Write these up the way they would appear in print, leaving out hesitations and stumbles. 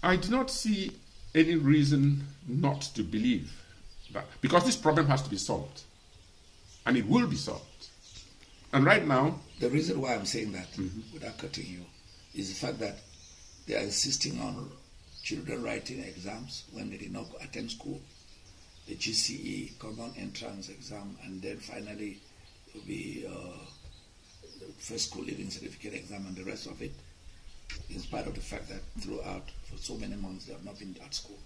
I do not see any reason not to believe that, because this problem has to be solved, and it will be solved. And right now, the reason why I'm saying that, without cutting you, is the fact that they are insisting on children writing exams when they did not attend school, the GCE, Common Entrance Exam, and then finally it will be the first school living certificate exam and the rest of it, in spite of the fact that throughout, for so many months, they have not been at school.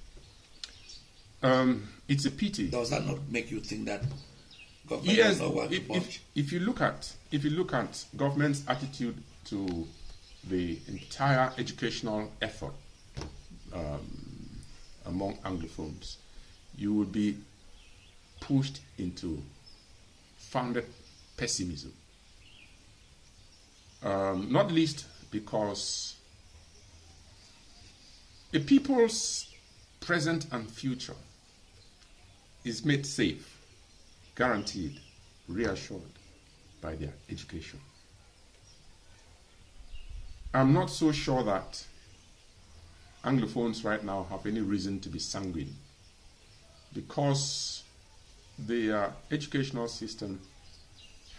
It's a pity. Does that not make you think that government Yes, does not want to budge? if you look at government's attitude to the entire educational effort among Anglophones, you would be pushed into founded pessimism. Not least because a people's present and future is made safe, guaranteed, reassured by their education. I'm not so sure that Anglophones right now have any reason to be sanguine, because the educational system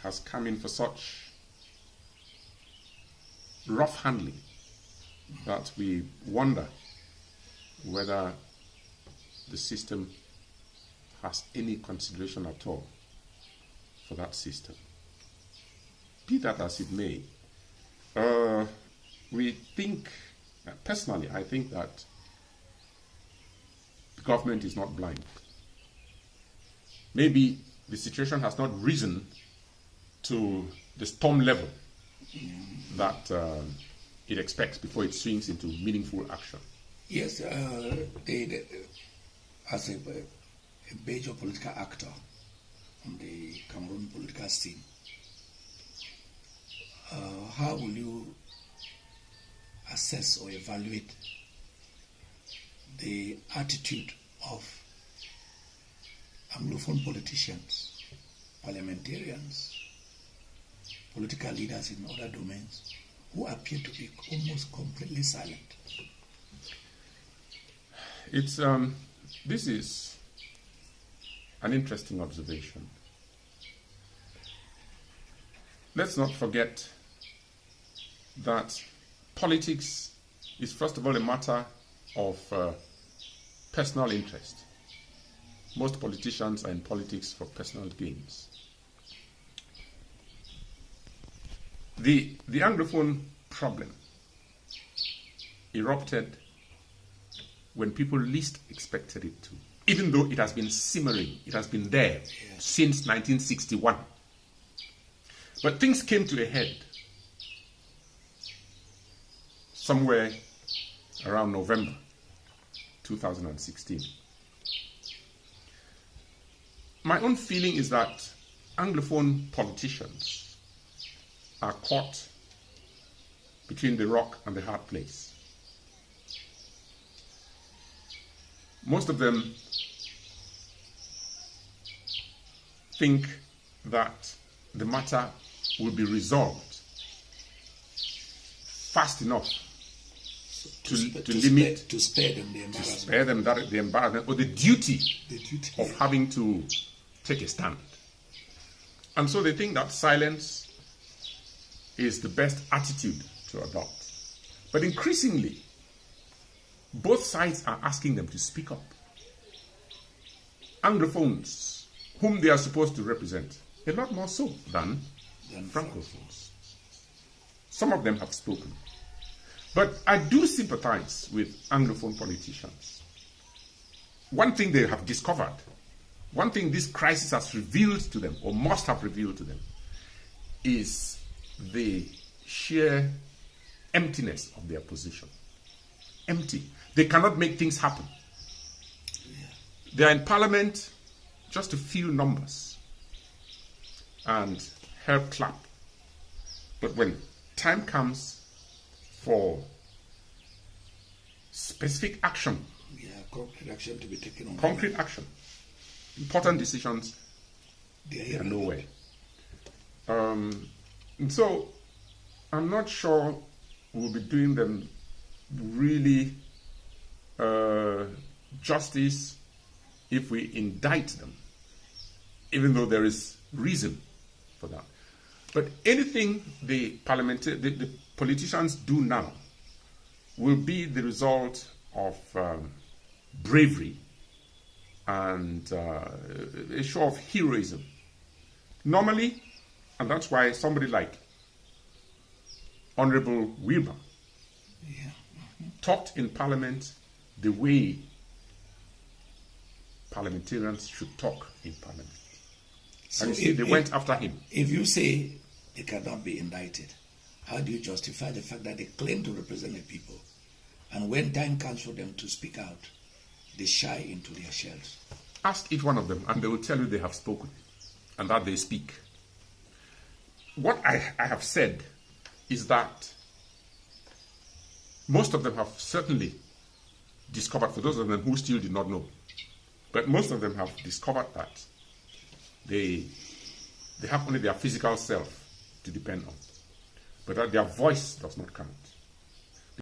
has come in for such rough handling that we wonder whether the system has any consideration at all for that system. Be that as it may, we think, personally, I think that the government is not blind. Maybe the situation has not risen to the storm level that it expects before it swings into meaningful action. Yes, as a major political actor on the Cameroon political scene, how will you assess or evaluate the attitude of Anglophone politicians, parliamentarians, political leaders in other domains who appear to be almost completely silent? It's this is an interesting observation. Let's not forget that politics is first of all a matter of personal interest. Most politicians are in politics for personal gains. The Anglophone problem erupted when people least expected it to, even though it has been simmering, it has been there since 1961. But things came to a head somewhere around November 2016. My own feeling is that Anglophone politicians are caught between the rock and the hard place. Most of them think that the matter will be resolved fast enough to spare them the embarrassment. To spare them the embarrassment or the duty of having to take a stand. And so they think that silence is the best attitude to adopt. But increasingly, both sides are asking them to speak up. Anglophones, whom they are supposed to represent, a lot more so than Francophones. Some of them have spoken. But I do sympathize with Anglophone politicians. One thing they have discovered, one thing this crisis has revealed to them, or must have revealed to them, is the sheer emptiness of their position. Empty. They cannot make things happen. They are in parliament just to fill numbers and help clap. But when time comes for specific action, concrete action to be taken on. Concrete action. Important decisions, they are nowhere. And so I'm not sure we'll be doing them really justice if we indict them, even though there is reason for that. But anything the politicians do now will be the result of bravery and a show of heroism. Normally, and that's why somebody like Honorable Wilber talked in Parliament the way parliamentarians should talk in Parliament. So and you see, they went after him. If you say they cannot be indicted, how do you justify the fact that they claim to represent the people, and when time comes for them to speak out, they shy into their shells? Ask each one of them, and they will tell you they have spoken, and that they speak. What I have said is that most of them have certainly discovered, for those of them who still did not know, but most of them have discovered that they have only their physical self to depend on, but that their voice does not count.